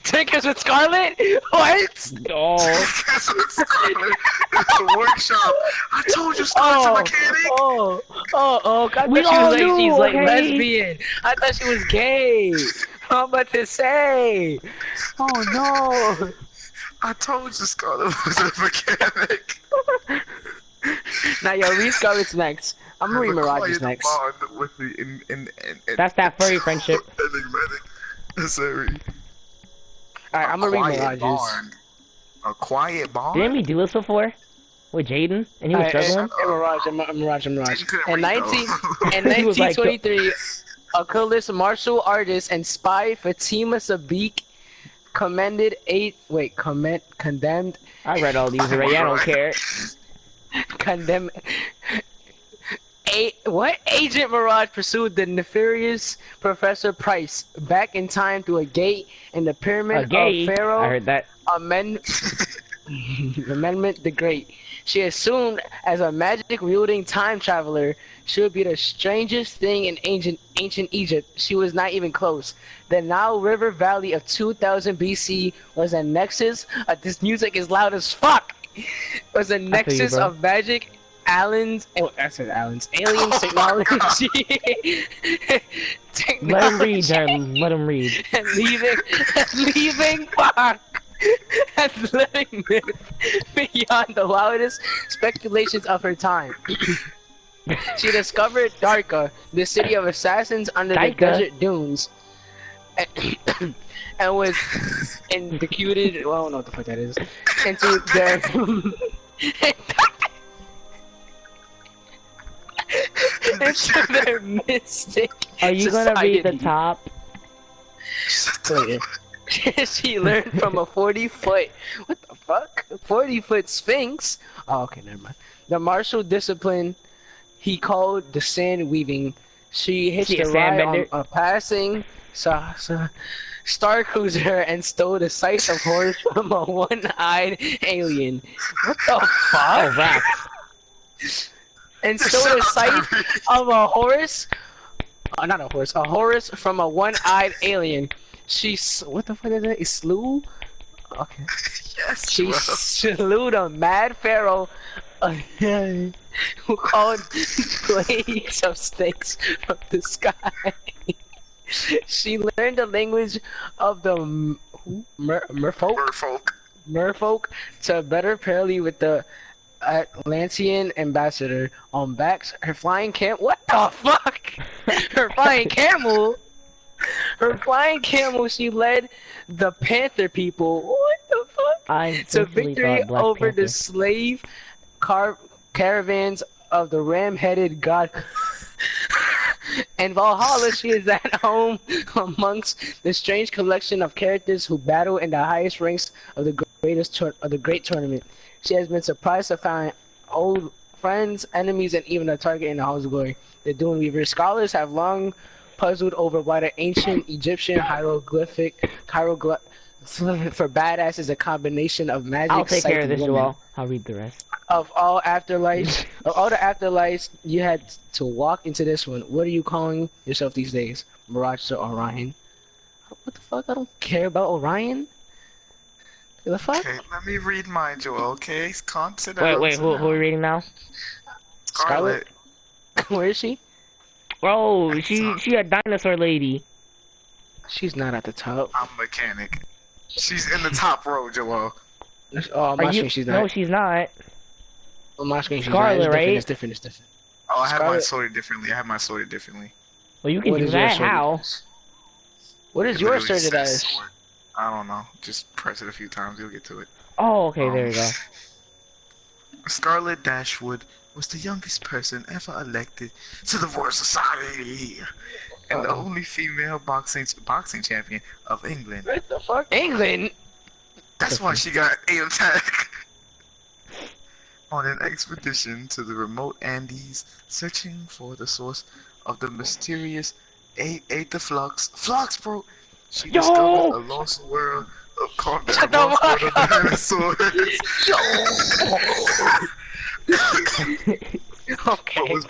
Tinkers with Scarlet? What? Oh. Tinkers with Scarlet. It's a workshop. I told you Scarlet's a mechanic. Oh, I We thought she all was like, knew, she's like okay? lesbian. I thought she was gay. I'm about to say. Oh no. I told you Scarlet was a mechanic. Now, yo, read Scarlet's next. I'm gonna read Mirage's Quiet next. bond with the That's that furry friendship. enigmatic. Sorry. Alright, I'm gonna read Mirage's. Bond. A quiet bond? Didn't we do this before? With Jaden? And he was struggling? Mirage. Didn't couldn't In read, though. He was like, 1923, Achilles, martial artist and spy Fatima Sadiq, condemned. I read all these already, I don't care. Condemned. Agent Mirage pursued the nefarious Professor Price back in time through a gate in the pyramid of Pharaoh. I heard that. Amendment the Great. She assumed as a magic-wielding time traveler, she would be the strangest thing in ancient Egypt. She was not even close. The Nile River Valley of 2000 BC was a nexus. This music is loud as fuck. Was a nexus of magic. Alien technology. Let him read, Jen. Let him read. And leaving fuck. And living beyond the wildest speculations of her time. She discovered Darka, the city of assassins under the desert dunes, and was indicated. Well, I don't know what the fuck that is. Into their mystic. Are you gonna read the top? She learned from a 40-foot, what the fuck? 40-foot sphinx. Oh, okay, never mind. The martial discipline he called the sand weaving. She hitched a ride on a passing star cruiser and stole the sight of horse from a one-eyed alien. What the fuck? Oh, that. And stole the sight of a horse. Not a horse. A horse from a one-eyed alien. What the fuck is that? Is slew? Okay. Yes. She slew the mad pharaoh who called plagues of snakes from the sky. She learned the language of the merfolk to better parley with the Atlantean ambassador on backs. Her flying what the fuck? Her flying camel. Her flying camel, she led the Panther people. What the fuck? To victory over the slave caravans of the ram-headed god. In Brawlhalla, she is at home amongst the strange collection of characters who battle in the highest ranks of the great tournament. She has been surprised to find old friends, enemies, and even a target in the Halls of Glory. The Dune Weaver scholars have long puzzled over why the ancient Egyptian hieroglyphic for badass is a combination of magic. I'll take care of this, Joel. I'll read the rest. Of all the afterlives, you had to walk into this one. What are you calling yourself these days? Mirage or Orion? What the fuck? I don't care about Orion. The fuck? Okay, let me read mine, Joel. Okay, wait, who are we reading now? Scarlet. Where is she? Bro, she a dinosaur lady. She's not at the top. I'm a mechanic. She's in the top row, Joel. Oh, on my screen she's not. No, she's not. On my screen she's Scarlet, not. Right? It's different. Oh, I have mine sorted differently. Well, you can do that. How? What is yours sorted as? I don't know. Just press it a few times, you'll get to it. Oh, okay, there you go. Scarlet Dashwood was the youngest person ever elected to the Royal Society, and the only female boxing champion of England. What the fuck? England? That's why she got a attack. On an expedition to the remote Andes, searching for the source of the mysterious Aether Flux, bro! She discovered a lost world of combat dinosaurs. Okay,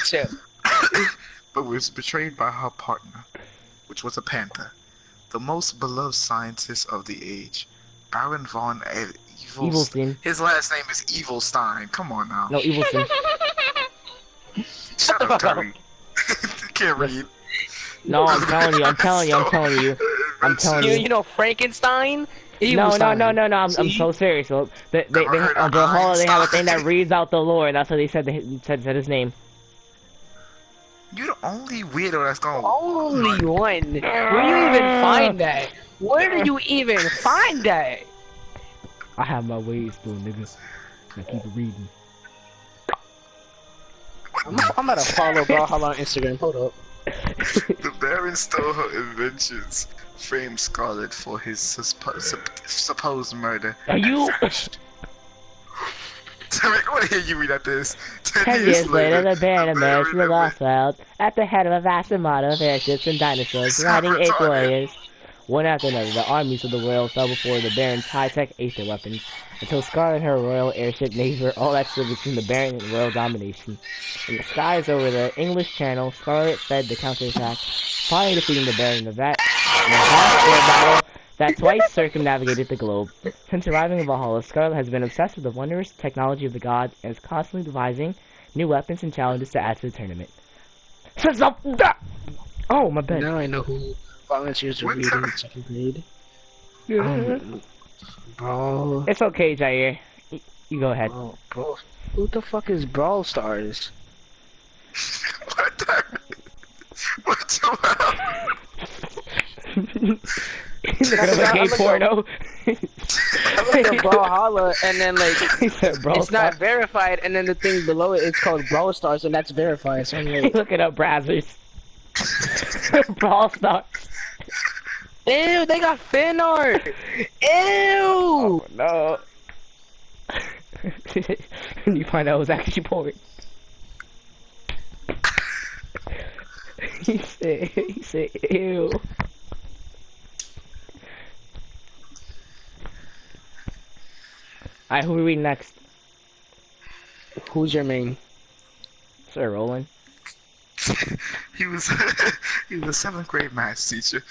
chill. But was betrayed by her partner, which was a panther. the most beloved scientist of the age, Baron von Evilstein. His last name is Evilstein. Come on now. No, Evilstein. Shut up, Terry. Can't read. No, I'm telling you, I'm telling you, I'm telling you. I'm telling you. You know Frankenstein? No, Evilstein. I'm so serious. So they on Brawlhalla they have a thing that reads out the lore, and that's what they said. Said his name. You're the only weirdo that's going. Only one. Where do you even find that? Where do you even find that? I have my ways, though, niggas. I keep reading. I'm about to follow Brawlhalla on Instagram. Hold up. The Baron stole her inventions, framed Scarlet for his supposed murder. Are you? Tarek, I want to hear you read at this. 10 years later, the Baron emerged from the lost world at the head of a vast armada of airships and dinosaurs, riding 8 warriors. One after another, the armies of the world fell before the Baron's high-tech aether weapons, until Scarlet and her royal airship navy were all that stood between the Baron and world domination. In the skies over the English Channel, Scarlet fed the counterattack, finally defeating the Baron in a vast air battle that twice circumnavigated the globe. Since arriving in Valhalla, Scarlet has been obsessed with the wondrous technology of the gods and is constantly devising new weapons and challenges to add to the tournament. Oh, my bad. Now I know who volunteers to read in second grade. Bro. It's okay, Jair. You go ahead. Oh, bro. Who the fuck is Brawl Stars? What the? What the hell? Look at a gay porno. I looked at Brawlhalla and then like it's not verified, and then the thing below it it's called Brawl Stars and that's verified. So I'm like, look it up, Brazzers. Brawl Stars. Ew, they got fan art. Ew. Oh, no. You find out it was actually porn. He said, ew. Alright, who we read next? Who's your main? Sir Roland. He was a 7th grade math teacher.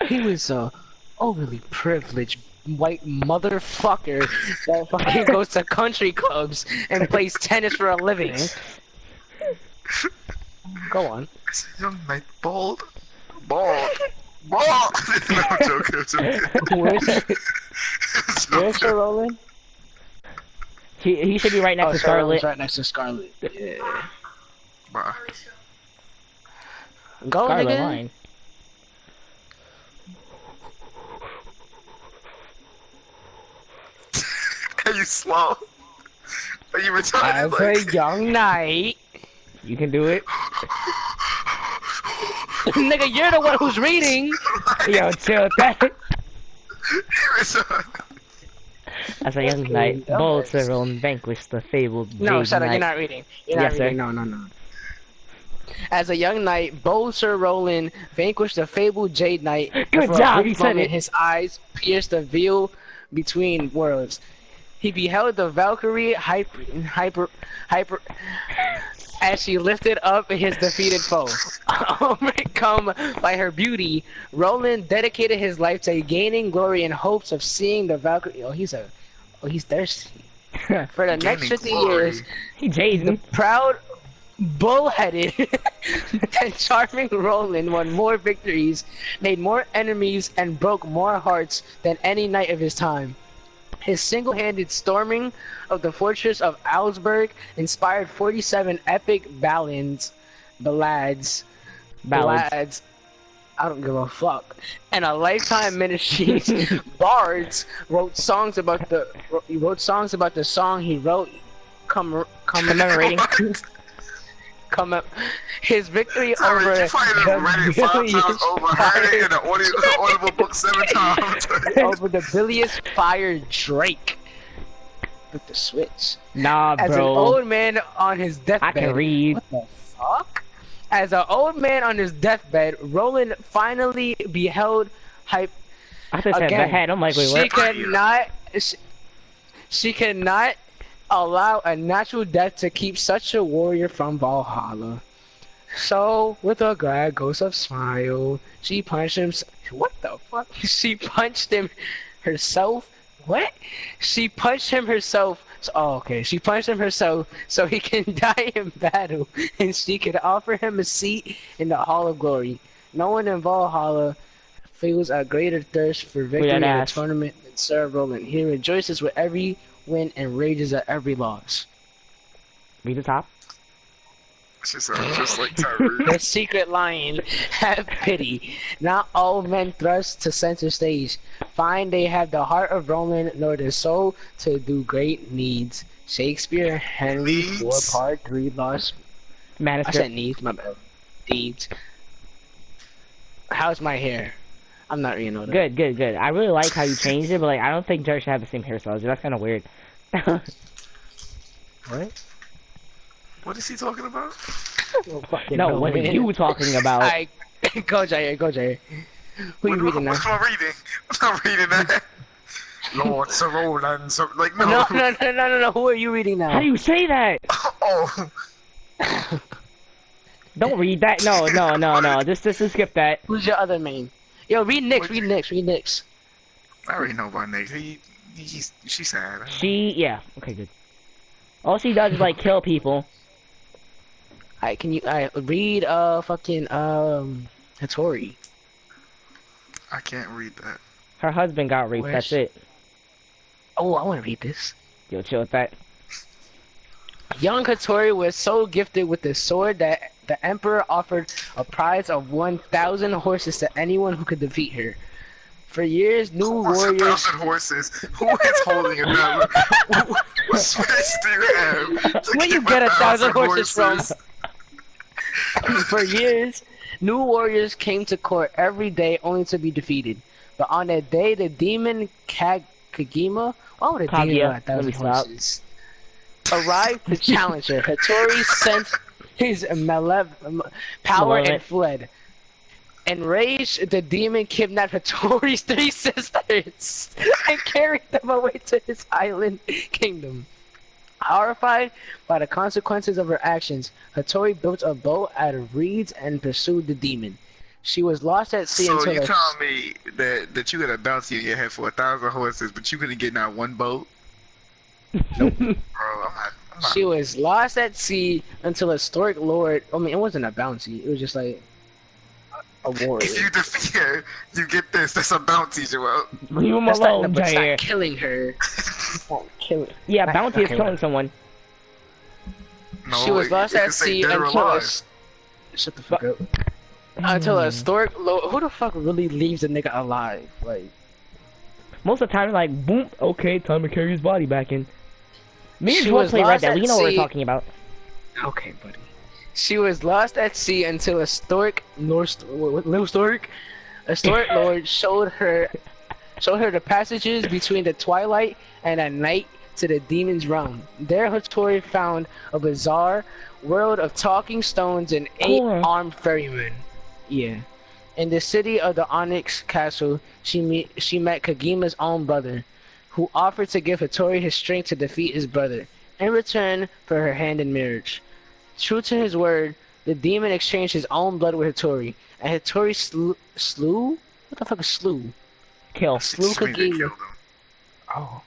He was a overly privileged white motherfucker that fucking goes to country clubs and plays tennis for a living. Go on. It's a young knight, bald. No, I'm joking. Where's Sir Roland? He should be right next to Scarlet. Right next to Scarlet. Yeah. Bye. Go, Scarlet nigga. line. Are you slow? Are you retarded? As a young knight. You can do it. Nigga, you're the one who's reading. Yo, chill that. You're As a young knight, bold Sir Roland vanquished the fabled No, Jade shut up, Knight. you're not reading. You're not reading. Sir. No. As a young knight, bold Sir Roland vanquished the fabled Jade Knight. Good For job, a brief you said moment, it. his eyes pierced the veil between worlds. He beheld the Valkyrie hyper as she lifted up his defeated foe. Overcome by her beauty, Roland dedicated his life to gaining glory in hopes of seeing the Valkyrie. He's thirsty. For the next 50 years, He Jaden. proud, bull-headed, and charming Roland won more victories, made more enemies, and broke more hearts than any knight of his time. His single-handed storming of the fortress of Augsburg inspired 47 epic ballades. I don't give a fuck. And a lifetime ministry's bards wrote songs about the song he wrote. Commemorating. His victory Sorry, over you probably read it 5 times over, heard it in the audible book 7 times. over the bilious fire Drake with the switch. Nah, As an bro. old man on his deathbed. I can read. What the fuck? As an old man on his deathbed, Roland finally beheld hype. I just said the Again, head. I'm like, wait, what? She cannot allow a natural death to keep such a warrior from Valhalla. So, with a glad ghost of smile, she punched him. What the fuck? She punched him herself. What? She punched him herself. Oh, okay. She punched him herself so he can die in battle, and she could offer him a seat in the Hall of Glory. No one in Valhalla feels a greater thirst for victory in a tournament than Sir Roland. He rejoices with every win and rages at every loss. Read the top. She sounds just like Tyrese. The secret lion, have pity. Not all men thrust to center stage. Find they have the heart of Roman, nor the soul to do great needs. Shakespeare, Henry IV, Part 3, Lost. I said needs, my bad. Deeds. How's my hair? I'm not reading all that. Good, good, good. I really like how you changed it, but like I don't think Jared should have the same hairstyle. That's kind of weird. What? What is he talking about? No, what are you talking about? Go Jair, go Jair. Who you reading now? What am I reading? I'm not reading that. Lord Sir Roland, so like no. No. Who are you reading now? How do you say that? Oh. Don't read that. No. Just skip that. Who's your other main? Yo, read Nyx. Read Nyx. I already know about Nyx. She's sad. Yeah. Okay, good. All she does is like kill people. Alright, can you read fucking Hattori? I can't read that. Her husband got raped. That's it. Oh, I want to read this. Yo, chill with that. Young Hattori was so gifted with the sword that the emperor offered a prize of 1,000 horses to anyone who could defeat her. For years, new warriors. 1,000 horses. Who is holding a thousand? What space do you have? Where you get 1,000 horses from? For years, new warriors came to court every day only to be defeated. But on that day, the demon Kagima, why would a demon have 1,000 horses? Arrived to challenge her. Hattori sent his power and fled. Enraged, the demon kidnapped Hattori's 3 sisters and carried them away to his island kingdom. Horrified by the consequences of her actions, Hattori built a boat out of reeds and pursued the demon. She was lost at sea until... So you telling me that you had a bounty in your head for 1,000 horses, but you couldn't get not one boat? Nope. Bro, I'm not... She was lost at sea until a historic lord... I mean, it wasn't a bounty. It was just like... a warrior. If you defeat her, you get this. That's a bounty, Joel. Leave him alone, Jair. Not killing her. Yeah, bounty is killing someone. No, she was lost at sea until shut the fuck up. Until a historic lord... Who the fuck really leaves a nigga alive? Like... Most of the time, like, boom, okay, time to carry his body back in. Me and Joel play Red Dead. We know what we're talking about. Okay, buddy. She was lost at sea until a historic lord showed her the passages between the twilight and at night to the demon's realm. There Hattori found a bizarre world of talking stones and 8 armed ferrymen. Yeah. In the city of the Onyx Castle, she met Kagima's own brother, who offered to give Hattori his strength to defeat his brother, in return for her hand in marriage. True to his word, the demon exchanged his own blood with Hattori, and Hattori slew? What the fuck is slew? Kill. Slew Kagima. Oh.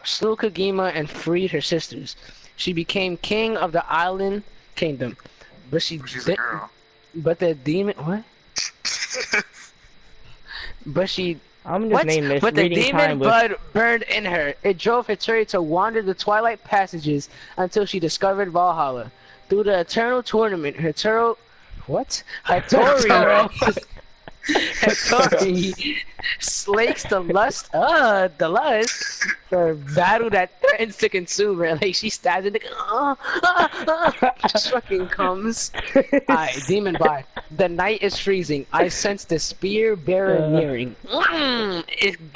Slew Kagima and freed her sisters. She became king of the island kingdom, but she's a girl. But the demon, what? But she. I'm just naming this. But the demon blood burned in her. It drove Hattori to wander the twilight passages until she discovered Valhalla. Through the eternal tournament, Hattori slakes the lust for battle that threatens to consume her. Like she stabs it, just fucking comes. Alright, demon bard. The night is freezing. I sense the spear bearer nearing. It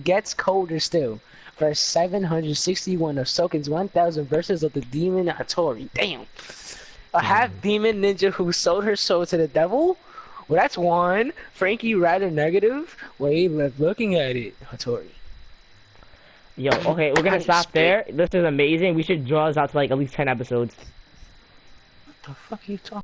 gets colder still. Verse 761 of Soken's 1000 verses of the demon Hattori. Damn. A half-demon ninja who sold her soul to the devil? Well, that's one. Frankie rather negative. Wait, looking at it. Hattori. Yo, okay, we're gonna stop there. This is amazing. We should draw this out to like at least 10 episodes. The fuck are you talking?